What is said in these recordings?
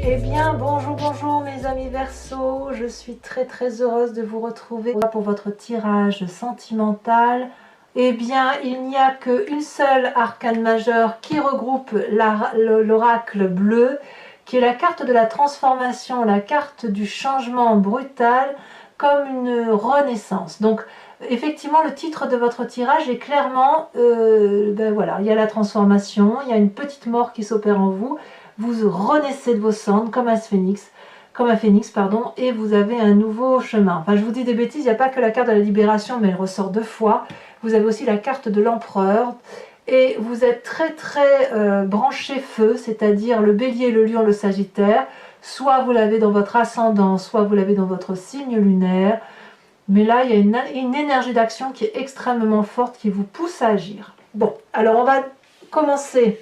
Eh bien, bonjour, bonjour mes amis Verseau, je suis très heureuse de vous retrouver pour votre tirage sentimental. Eh bien, il n'y a qu'une seule arcane majeure qui regroupe l'oracle bleu, qui est la carte de la transformation, la carte du changement brutal, comme une renaissance. Donc, effectivement, le titre de votre tirage est clairement, ben voilà, il y a la transformation, il y a une petite mort qui s'opère en vous. Vous renaissez de vos cendres comme un phénix, pardon, et vous avez un nouveau chemin. Enfin, je vous dis des bêtises, il n'y a pas que la carte de la libération, mais elle ressort deux fois. Vous avez aussi la carte de l'empereur, et vous êtes très branché feu, c'est-à-dire le bélier, le lion, le sagittaire. Soit vous l'avez dans votre ascendant, soit vous l'avez dans votre signe lunaire. Mais là, il y a une énergie d'action qui est extrêmement forte, qui vous pousse à agir. Bon, alors on va commencer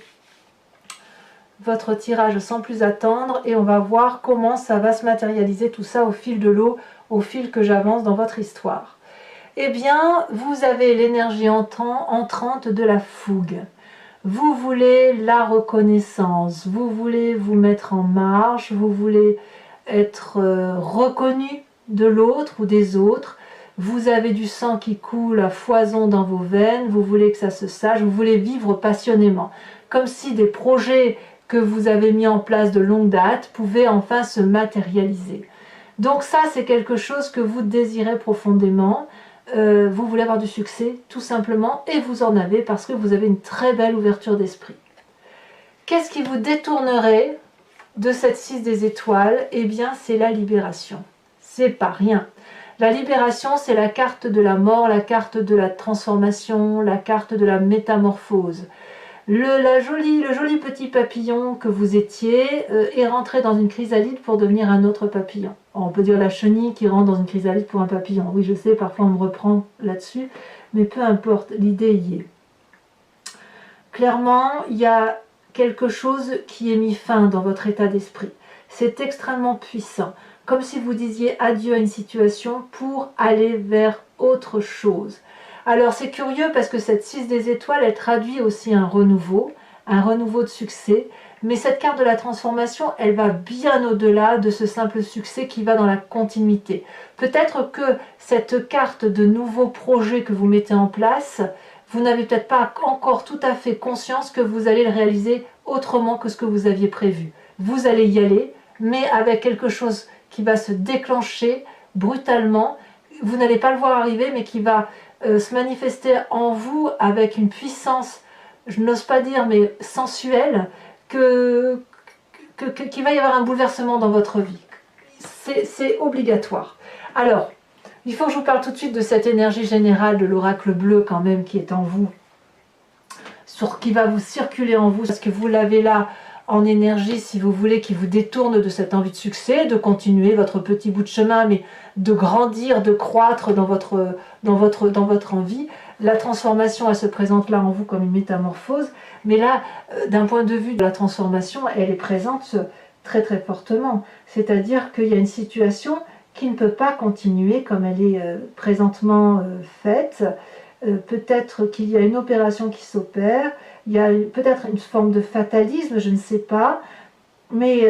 votre tirage sans plus attendre et on va voir comment ça va se matérialiser tout ça au fil de l'eau, au fil que j'avance dans votre histoire. Eh bien, vous avez l'énergie entrante de la fougue. Vous voulez la reconnaissance, vous voulez vous mettre en marche, vous voulez être reconnu de l'autre ou des autres. Vous avez du sang qui coule à foison dans vos veines, vous voulez que ça se sache, vous voulez vivre passionnément. Comme si des projets que vous avez mis en place de longue date pouvaient enfin se matérialiser. Donc ça, c'est quelque chose que vous désirez profondément. Vous voulez avoir du succès, tout simplement, et vous en avez parce que vous avez une très belle ouverture d'esprit. Qu'est-ce qui vous détournerait de cette 6 des étoiles? Eh bien, c'est la libération. C'est pas rien. La libération, c'est la carte de la mort, la carte de la transformation, la carte de la métamorphose. Le joli petit papillon que vous étiez est rentré dans une chrysalide pour devenir un autre papillon. On peut dire la chenille qui rentre dans une chrysalide pour un papillon. Oui, je sais, parfois on me reprend là-dessus, mais peu importe, l'idée y est. Clairement, il y a quelque chose qui est mis fin dans votre état d'esprit. C'est extrêmement puissant, comme si vous disiez adieu à une situation pour aller vers autre chose. Alors c'est curieux parce que cette 6 des étoiles, elle traduit aussi un renouveau de succès, mais cette carte de la transformation, elle va bien au-delà de ce simple succès qui va dans la continuité. Peut-être que cette carte de nouveaux projets que vous mettez en place, vous n'avez peut-être pas encore tout à fait conscience que vous allez le réaliser autrement que ce que vous aviez prévu. Vous allez y aller, mais avec quelque chose qui va se déclencher brutalement. Vous n'allez pas le voir arriver, mais qui va se manifester en vous avec une puissance, je n'ose pas dire, mais sensuelle, qu'il va y avoir un bouleversement dans votre vie. C'est obligatoire. Alors, il faut que je vous parle tout de suite de cette énergie générale de l'oracle bleu quand même qui est en vous, qui va vous circuler en vous, parce que vous l'avez là en énergie, si vous voulez, qui vous détourne de cette envie de succès, de continuer votre petit bout de chemin, mais de grandir, de croître dans votre envie. La transformation, elle se présente là en vous comme une métamorphose, mais là, d'un point de vue de la transformation, elle est présente très fortement. C'est-à-dire qu'il y a une situation qui ne peut pas continuer comme elle est présentement faite. Peut-être qu'il y a une opération qui s'opère, il y a peut-être une forme de fatalisme, je ne sais pas, mais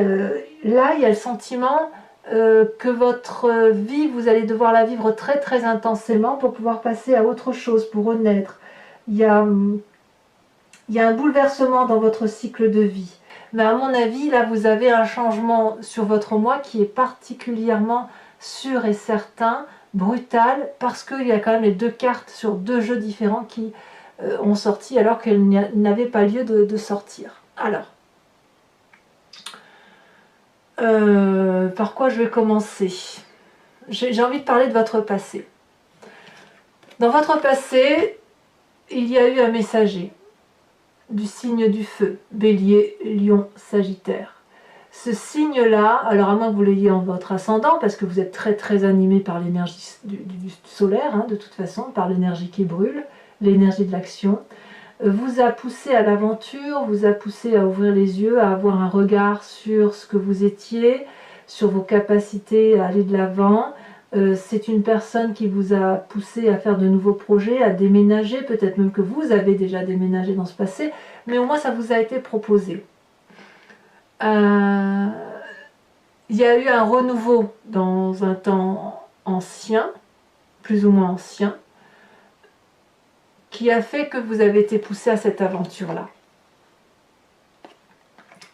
là il y a le sentiment que votre vie, vous allez devoir la vivre très intensément pour pouvoir passer à autre chose, pour renaître. Il y a un bouleversement dans votre cycle de vie, mais à mon avis, là vous avez un changement sur votre moi qui est particulièrement sûr et certain, brutal, parce qu'il y a quand même les deux cartes sur deux jeux différents qui ont sorti alors qu'elles n'avaient pas lieu de sortir. Alors, par quoi je vais commencer? J'ai envie de parler de votre passé. Dans votre passé, il y a eu un messager du signe du feu, Bélier, Lion, Sagittaire. Ce signe-là, alors à moins que vous l'ayez en votre ascendant, parce que vous êtes très animé par l'énergie du solaire, hein, de toute façon, par l'énergie qui brûle, l'énergie de l'action, vous a poussé à l'aventure, vous a poussé à ouvrir les yeux, à avoir un regard sur ce que vous étiez, sur vos capacités à aller de l'avant. C'est une personne qui vous a poussé à faire de nouveaux projets, à déménager, peut-être même que vous avez déjà déménagé dans ce passé, mais au moins ça vous a été proposé. y a eu un renouveau dans un temps ancien, plus ou moins ancien, qui a fait que vous avez été poussé à cette aventure-là.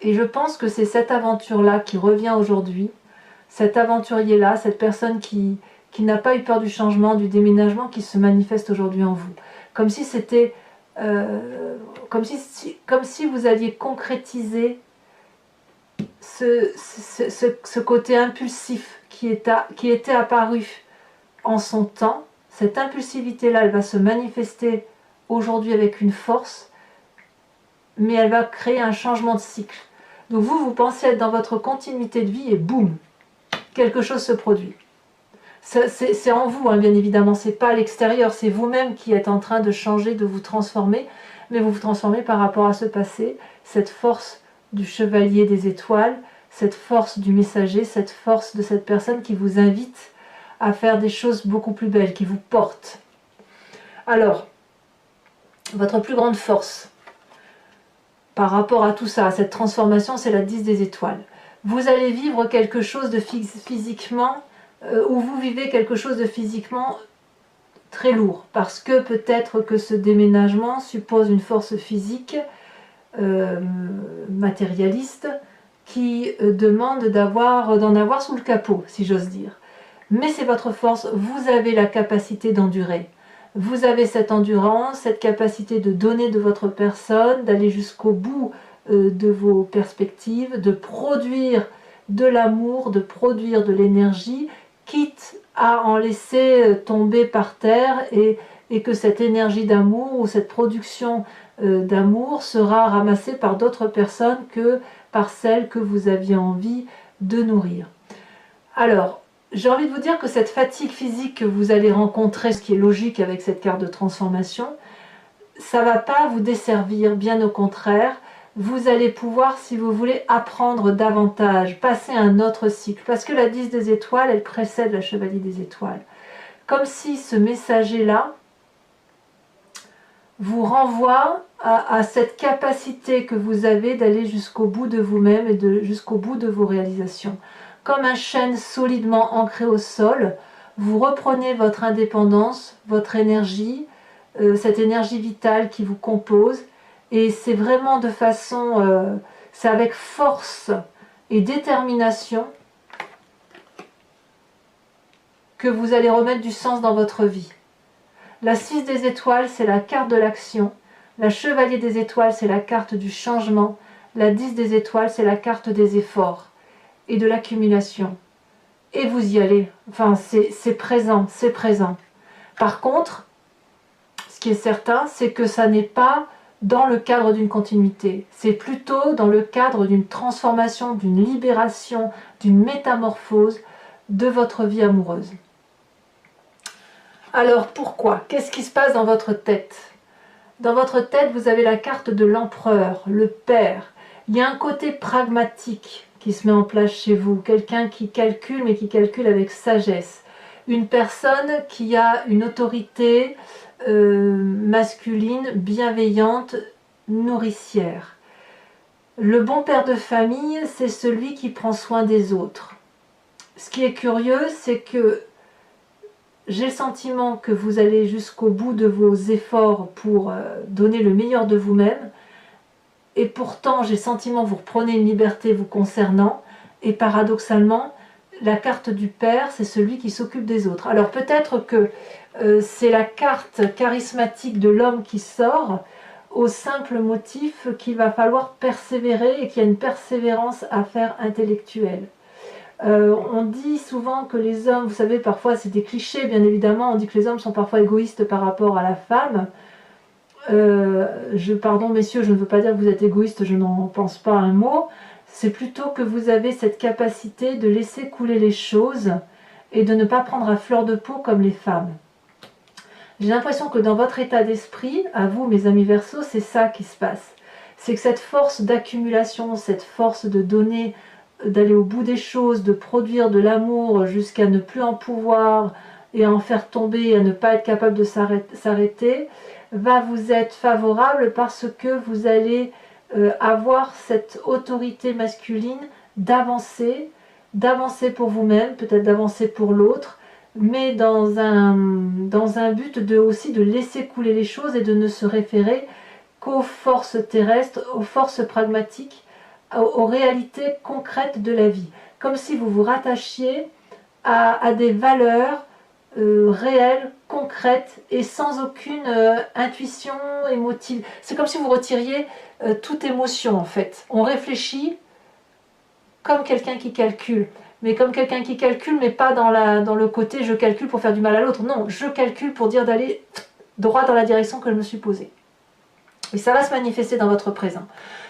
Et je pense que c'est cette aventure-là qui revient aujourd'hui, cet aventurier-là, cette personne qui n'a pas eu peur du changement, du déménagement, qui se manifeste aujourd'hui en vous. Comme si c'était, comme si vous alliez concrétiser ce côté impulsif qui était apparu en son temps. Cette impulsivité-là, elle va se manifester aujourd'hui avec une force, mais elle va créer un changement de cycle. Donc vous pensez être dans votre continuité de vie et boum, quelque chose se produit. C'est en vous, hein, bien évidemment, c'est pas à l'extérieur, c'est vous-même qui êtes en train de changer, de vous transformer, mais vous vous transformez par rapport à ce passé, cette force du chevalier des étoiles, cette force du messager, cette force de cette personne qui vous invite à faire des choses beaucoup plus belles, qui vous porte. Alors, votre plus grande force par rapport à tout ça, à cette transformation, c'est la 10 des étoiles. Vous allez vivre quelque chose de physiquement, ou vous vivez quelque chose de physiquement très lourd, parce que peut-être que ce déménagement suppose une force physique matérialiste qui demande d'en avoir sous le capot, si j'ose dire. Mais c'est votre force, vous avez la capacité d'endurer. Vous avez cette endurance, cette capacité de donner de votre personne, d'aller jusqu'au bout de vos perspectives, de produire de l'amour, de produire de l'énergie, quitte à en laisser tomber par terre et que cette énergie d'amour ou cette production d'amour sera ramassée par d'autres personnes que par celles que vous aviez envie de nourrir. Alors, j'ai envie de vous dire que cette fatigue physique que vous allez rencontrer, ce qui est logique avec cette carte de transformation, ça ne va pas vous desservir, bien au contraire. Vous allez pouvoir, si vous voulez, apprendre davantage, passer un autre cycle. Parce que la 10 des étoiles, elle précède la chevalier des étoiles. Comme si ce messager-là vous renvoie à cette capacité que vous avez d'aller jusqu'au bout de vous-même et jusqu'au bout de vos réalisations. Comme un chêne solidement ancré au sol, vous reprenez votre indépendance, votre énergie, cette énergie vitale qui vous compose, et c'est vraiment de façon, c'est avec force et détermination que vous allez remettre du sens dans votre vie. La 6 des étoiles, c'est la carte de l'action. La chevalier des étoiles, c'est la carte du changement. La 10 des étoiles, c'est la carte des efforts et de l'accumulation. Et vous y allez. Enfin, c'est présent, c'est présent. Par contre, ce qui est certain, c'est que ça n'est pas dans le cadre d'une continuité. C'est plutôt dans le cadre d'une transformation, d'une libération, d'une métamorphose de votre vie amoureuse. Alors pourquoi? Qu'est-ce qui se passe dans votre tête? Dans votre tête, vous avez la carte de l'empereur, le père. Il y a un côté pragmatique qui se met en place chez vous. Quelqu'un qui calcule, mais qui calcule avec sagesse. Une personne qui a une autorité masculine, bienveillante, nourricière. Le bon père de famille, c'est celui qui prend soin des autres. Ce qui est curieux, c'est que j'ai le sentiment que vous allez jusqu'au bout de vos efforts pour donner le meilleur de vous-même, et pourtant j'ai le sentiment que vous reprenez une liberté vous concernant, et paradoxalement, la carte du père, c'est celui qui s'occupe des autres. Alors peut-être que c'est la carte charismatique de l'homme qui sort, au simple motif qu'il va falloir persévérer et qu'il y a une persévérance à faire intellectuelle. On dit souvent que les hommes, vous savez, parfois c'est des clichés bien évidemment, on dit que les hommes sont parfois égoïstes par rapport à la femme. Pardon messieurs, je ne veux pas dire que vous êtes égoïste, je n'en pense pas un mot. C'est plutôt que vous avez cette capacité de laisser couler les choses et de ne pas prendre à fleur de peau comme les femmes. J'ai l'impression que dans votre état d'esprit, à vous mes amis Verseaux, c'est ça qui se passe. C'est que cette force d'accumulation, cette force de donner, d'aller au bout des choses, de produire de l'amour jusqu'à ne plus en pouvoir et à en faire tomber, à ne pas être capable de s'arrêter, va vous être favorable parce que vous allez avoir cette autorité masculine d'avancer, d'avancer pour vous-même, peut-être d'avancer pour l'autre, mais dans un but aussi de laisser couler les choses et de ne se référer qu'aux forces terrestres, aux forces pragmatiques, aux réalités concrètes de la vie. Comme si vous vous rattachiez à des valeurs réelles, concrètes et sans aucune intuition émotive. C'est comme si vous retiriez toute émotion en fait. On réfléchit comme quelqu'un qui calcule. Mais comme quelqu'un qui calcule, mais pas dans le côté je calcule pour faire du mal à l'autre. Non, je calcule pour dire d'aller droit dans la direction que je me suis posée. Et ça va se manifester dans votre présent.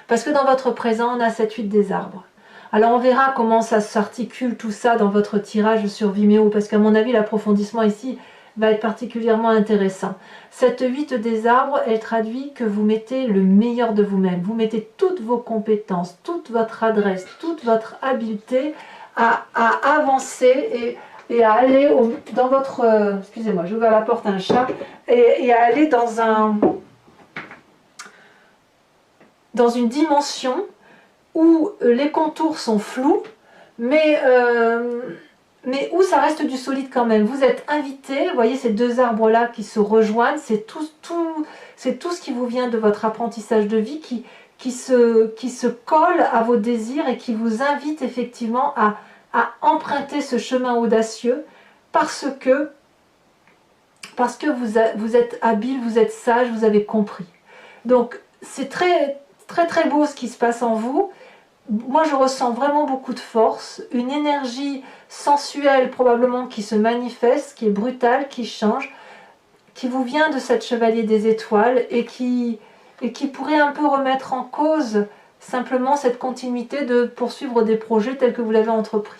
Parce que dans votre présent, on a cette huile des arbres. Alors on verra comment ça s'articule tout ça dans votre tirage sur Vimeo, parce qu'à mon avis, l'approfondissement ici va être particulièrement intéressant. Cette 8 des arbres, elle traduit que vous mettez le meilleur de vous-même. Vous mettez toutes vos compétences, toute votre adresse, toute votre habileté à avancer et à aller dans votre... excusez-moi, j'ai ouvert la porte à un chat. Et à aller dans une dimension où les contours sont flous, mais où ça reste du solide quand même. Vous êtes invité, vous voyez ces deux arbres-là qui se rejoignent, c'est tout ce qui vous vient de votre apprentissage de vie qui se colle à vos désirs et qui vous invite effectivement à emprunter ce chemin audacieux parce que vous êtes habile, vous êtes sage, vous avez compris. Donc c'est très très très beau ce qui se passe en vous. Moi je ressens vraiment beaucoup de force, une énergie sensuelle probablement qui se manifeste, qui est brutale, qui change, qui vous vient de cette chevalier des étoiles et qui pourrait un peu remettre en cause simplement cette continuité de poursuivre des projets tels que vous l'avez entrepris.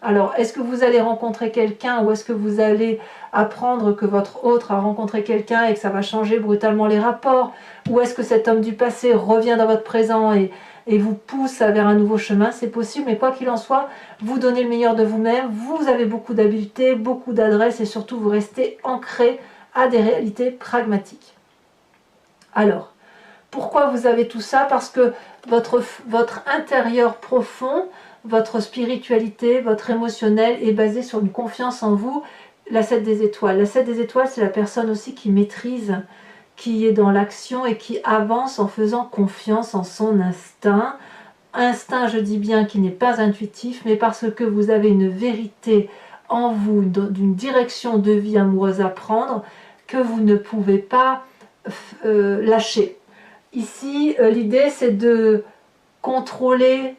Alors, est-ce que vous allez rencontrer quelqu'un ou est-ce que vous allez apprendre que votre autre a rencontré quelqu'un et que ça va changer brutalement les rapports? Ou est-ce que cet homme du passé revient dans votre présent et vous pousse vers un nouveau chemin? C'est possible, mais quoi qu'il en soit, vous donnez le meilleur de vous-même, vous avez beaucoup d'habileté, beaucoup d'adresse et surtout vous restez ancré à des réalités pragmatiques. Alors, pourquoi vous avez tout ça? Parce que votre intérieur profond, votre spiritualité, votre émotionnel est basé sur une confiance en vous. La 7 des étoiles. La 7 des étoiles, c'est la personne aussi qui maîtrise, qui est dans l'action et qui avance en faisant confiance en son instinct. Instinct, je dis bien, qui n'est pas intuitif, mais parce que vous avez une vérité en vous, d'une direction de vie amoureuse à prendre, que vous ne pouvez pas lâcher. Ici, l'idée, c'est de contrôler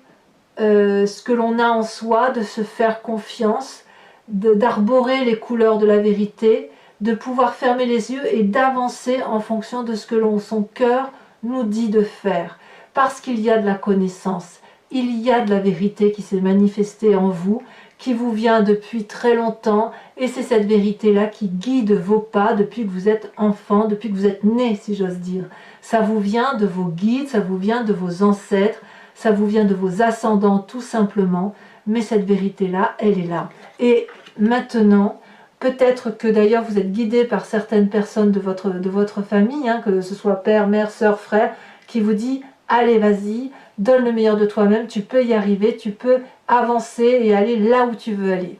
ce que l'on a en soi, de se faire confiance, d'arborer les couleurs de la vérité, de pouvoir fermer les yeux et d'avancer en fonction de ce que son cœur nous dit de faire. Parce qu'il y a de la connaissance, il y a de la vérité qui s'est manifestée en vous, qui vous vient depuis très longtemps, et c'est cette vérité-là qui guide vos pas depuis que vous êtes enfant, depuis que vous êtes né, si j'ose dire. Ça vous vient de vos guides, ça vous vient de vos ancêtres, ça vous vient de vos ascendants tout simplement, mais cette vérité-là, elle est là. Et maintenant, peut-être que d'ailleurs vous êtes guidé par certaines personnes de votre famille, hein, que ce soit père, mère, soeur, frère, qui vous dit « Allez, vas-y, donne le meilleur de toi-même, tu peux y arriver, tu peux avancer et aller là où tu veux aller. »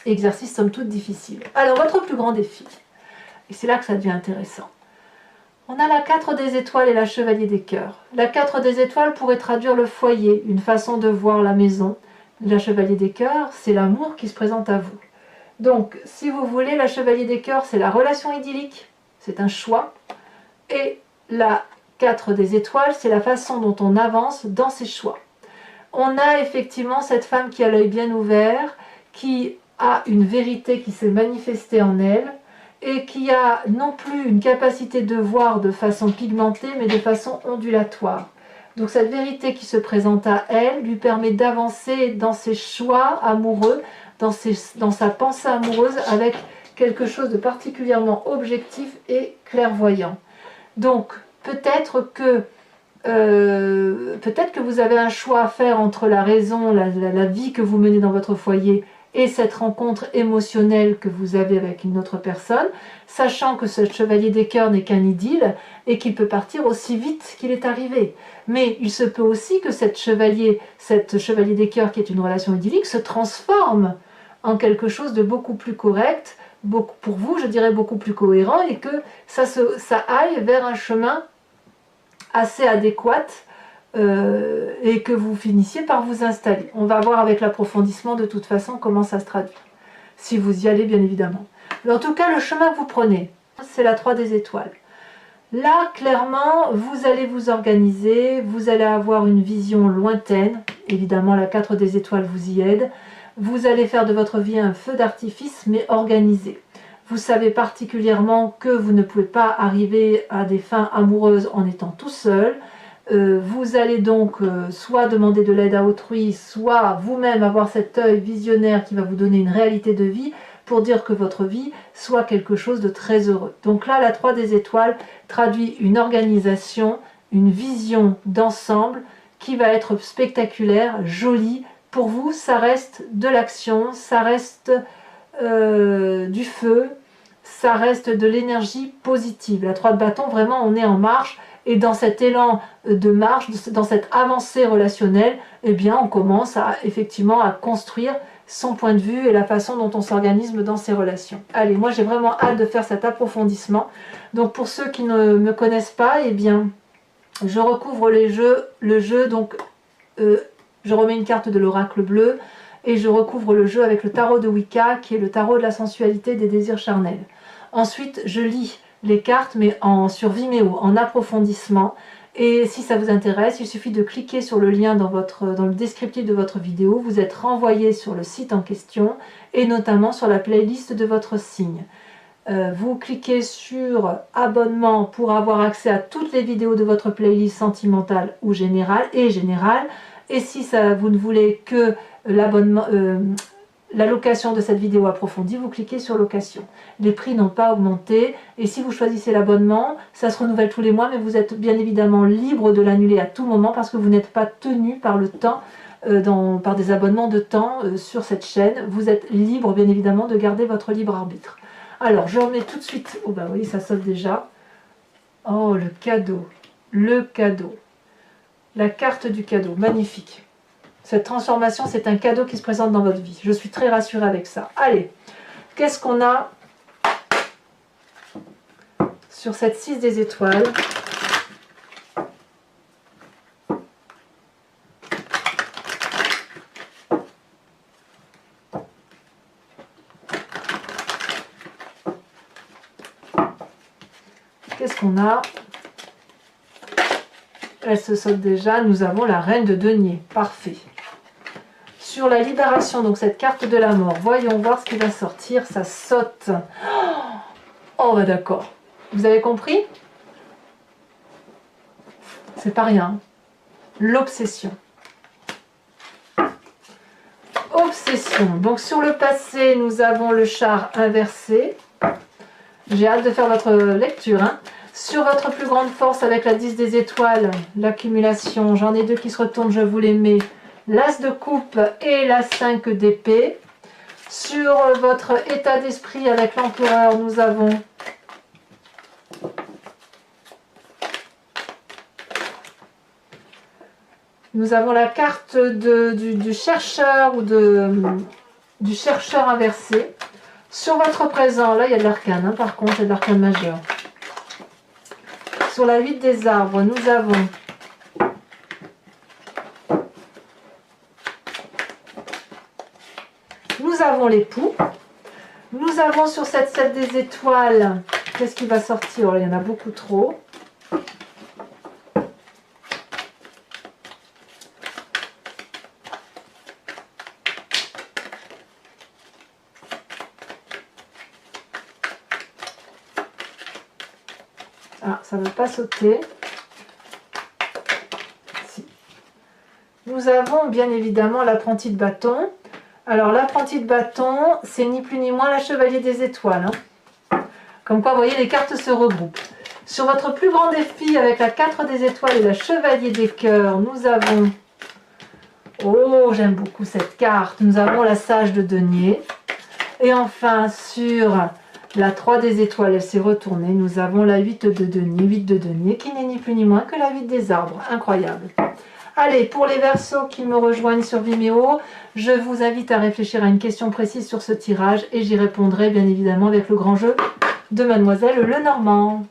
Exercice somme toute difficile. Alors, votre plus grand défi, et c'est là que ça devient intéressant. On a la 4 des étoiles et la chevalier des cœurs. La 4 des étoiles pourrait traduire le foyer, une façon de voir la maison. La chevalier des cœurs, c'est l'amour qui se présente à vous. Donc, si vous voulez, la chevalier des cœurs, c'est la relation idyllique, c'est un choix. Et la 4 des étoiles, c'est la façon dont on avance dans ses choix. On a effectivement cette femme qui a l'œil bien ouvert, qui a une vérité qui s'est manifestée en elle, et qui a non plus une capacité de voir de façon pigmentée, mais de façon ondulatoire. Donc cette vérité qui se présente à elle lui permet d'avancer dans ses choix amoureux, dans sa pensée amoureuse, avec quelque chose de particulièrement objectif et clairvoyant. Donc peut-être que vous avez un choix à faire entre la raison, la vie que vous menez dans votre foyer et cette rencontre émotionnelle que vous avez avec une autre personne, sachant que ce chevalier des cœurs n'est qu'un idylle et qu'il peut partir aussi vite qu'il est arrivé. Mais il se peut aussi que cette chevalier des cœurs qui est une relation idyllique se transforme en quelque chose de beaucoup plus correct, pour vous, je dirais beaucoup plus cohérent, et que ça aille vers un chemin assez adéquat et que vous finissiez par vous installer. On va voir avec l'approfondissement de toute façon comment ça se traduit, si vous y allez bien évidemment. Mais en tout cas, le chemin que vous prenez, c'est la 3 des étoiles. Là, clairement, vous allez vous organiser, vous allez avoir une vision lointaine, évidemment la 4 des étoiles vous y aide. Vous allez faire de votre vie un feu d'artifice, mais organisé. Vous savez particulièrement que vous ne pouvez pas arriver à des fins amoureuses en étant tout seul. Vous allez donc soit demander de l'aide à autrui, soit vous-même avoir cet œil visionnaire qui va vous donner une réalité de vie pour dire que votre vie soit quelque chose de très heureux. Donc là, la 3 des étoiles traduit une organisation, une vision d'ensemble qui va être spectaculaire, jolie. Pour vous, ça reste de l'action, ça reste du feu, ça reste de l'énergie positive. La 3 de bâton, vraiment, on est en marche. Et dans cet élan de marche, dans cette avancée relationnelle, eh bien, on commence effectivement à construire son point de vue et la façon dont on s'organise dans ses relations. Allez, moi j'ai vraiment hâte de faire cet approfondissement. Donc pour ceux qui ne me connaissent pas, eh bien, je recouvre le jeu, donc je remets une carte de l'oracle bleu et je recouvre le jeu avec le tarot de Wicca, qui est le tarot de la sensualité et des désirs charnels. Ensuite, je lis les cartes, mais sur Vimeo, en approfondissement. Et si ça vous intéresse, il suffit de cliquer sur le lien dans le descriptif de votre vidéo. Vous êtes renvoyé sur le site en question et notamment sur la playlist de votre signe. Vous cliquez sur abonnement pour avoir accès à toutes les vidéos de votre playlist sentimentale ou générale. Et si vous ne voulez que l'abonnement, la location de cette vidéo approfondie, vous cliquez sur location. Les prix n'ont pas augmenté et si vous choisissez l'abonnement, ça se renouvelle tous les mois, mais vous êtes bien évidemment libre de l'annuler à tout moment parce que vous n'êtes pas tenu par le temps, par des abonnements de temps sur cette chaîne. Vous êtes libre bien évidemment de garder votre libre arbitre. Alors je remets tout de suite, oh bah oui ça saute déjà. Oh le cadeau, la carte du cadeau, magnifique. Cette transformation, c'est un cadeau qui se présente dans votre vie. Je suis très rassurée avec ça. Allez, qu'est-ce qu'on a sur cette 6 des étoiles? Qu'est-ce qu'on a? Elle se saute déjà. Nous avons la reine de denier. Parfait. Sur la libération, donc cette carte de la mort, voyons voir ce qui va sortir. Ça saute. Oh bah d'accord. Vous avez compris? C'est pas rien. L'obsession. Obsession. Donc sur le passé, nous avons le char inversé. J'ai hâte de faire votre lecture. Hein. Sur votre plus grande force avec la 10 des étoiles, l'accumulation, j'en ai deux qui se retournent, je vous les mets. L'as de coupe et la 5 d'épée. Sur votre état d'esprit avec l'empereur, nous avons la carte du chercheur ou du chercheur inversé. Sur votre présent, là il y a de l'arcane, hein, par contre, il y a de l'arcane majeur. Sur la 8 des arbres, nous avons l'époux. Nous avons sur cette 7 des étoiles, qu'est-ce qui va sortir? Il y en a beaucoup trop. Ah, ça ne veut pas sauter. Si. Nous avons bien évidemment l'apprenti de bâton. Alors l'apprenti de bâton, c'est ni plus ni moins la chevalier des étoiles. Hein. Comme quoi, vous voyez, les cartes se regroupent. Sur votre plus grand défi avec la 4 des étoiles et la chevalier des cœurs, nous avons Oh, j'aime beaucoup cette carte. Nous avons la sage de denier. Et enfin, sur la 3 des étoiles, elle s'est retournée. Nous avons la 8 de denier. 8 de denier qui n'est ni plus ni moins que la 8 des arbres. Incroyable. Allez, pour les Verseaux qui me rejoignent sur Vimeo, je vous invite à réfléchir à une question précise sur ce tirage et j'y répondrai bien évidemment avec le grand jeu de Mademoiselle Lenormand.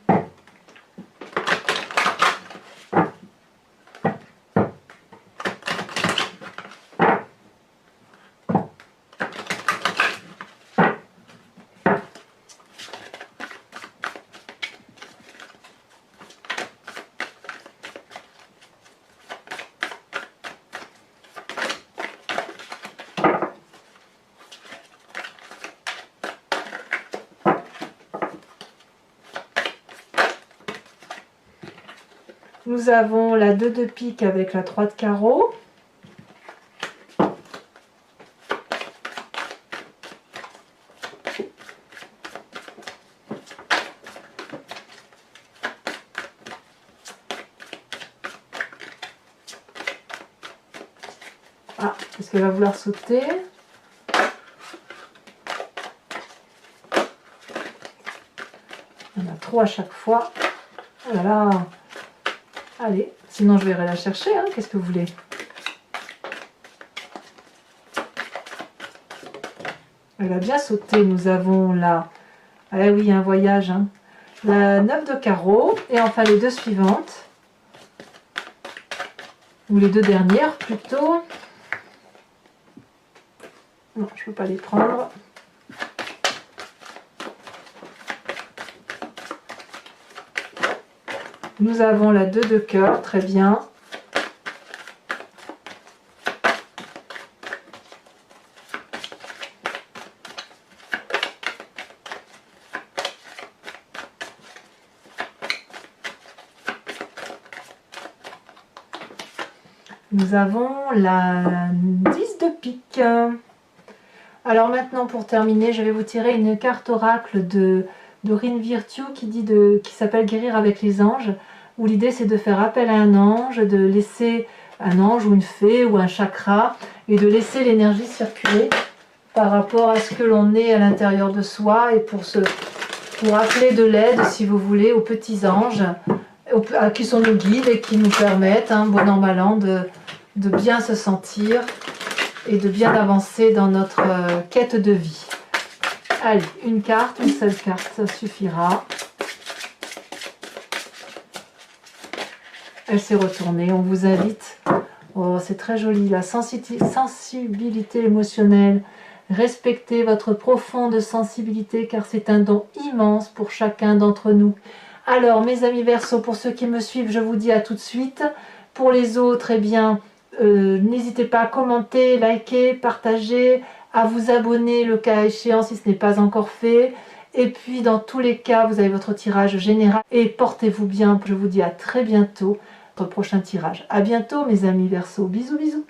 Nous avons la 2 de pique avec la 3 de carreau. Ah, est-ce qu'elle va vouloir sauter? Il y en a 3 à chaque fois. Oh là là! Allez, sinon je vais aller la chercher, hein. Qu'est-ce que vous voulez? Elle a bien sauté. Nous avons là, ah oui, un voyage, hein. La 9 de carreau, et enfin les 2 suivantes, ou les 2 dernières plutôt. Non, je ne peux pas les prendre. Nous avons la 2 de cœur, très bien. Nous avons la 10 de pique. Alors maintenant, pour terminer, je vais vous tirer une carte oracle de Dorine Virtue qui s'appelle Guérir avec les anges, où l'idée c'est de faire appel à un ange, de laisser un ange ou une fée ou un chakra, et de laisser l'énergie circuler par rapport à ce que l'on est à l'intérieur de soi, et pour appeler de l'aide, si vous voulez, aux petits anges, qui sont nos guides et qui nous permettent, bon an mal an, de bien se sentir et de bien avancer dans notre quête de vie. Allez, une carte, une seule carte, ça suffira. Elle s'est retournée, on vous invite. Oh, c'est très joli, la sensibilité émotionnelle. Respectez votre profonde sensibilité car c'est un don immense pour chacun d'entre nous. Alors, mes amis Verseaux, pour ceux qui me suivent, je vous dis à tout de suite. Pour les autres, eh bien, n'hésitez pas à commenter, liker, partager, à vous abonner le cas échéant si ce n'est pas encore fait. Et puis dans tous les cas, vous avez votre tirage général. Et portez-vous bien, je vous dis à très bientôt pour le prochain tirage. À bientôt mes amis Verseaux, bisous bisous.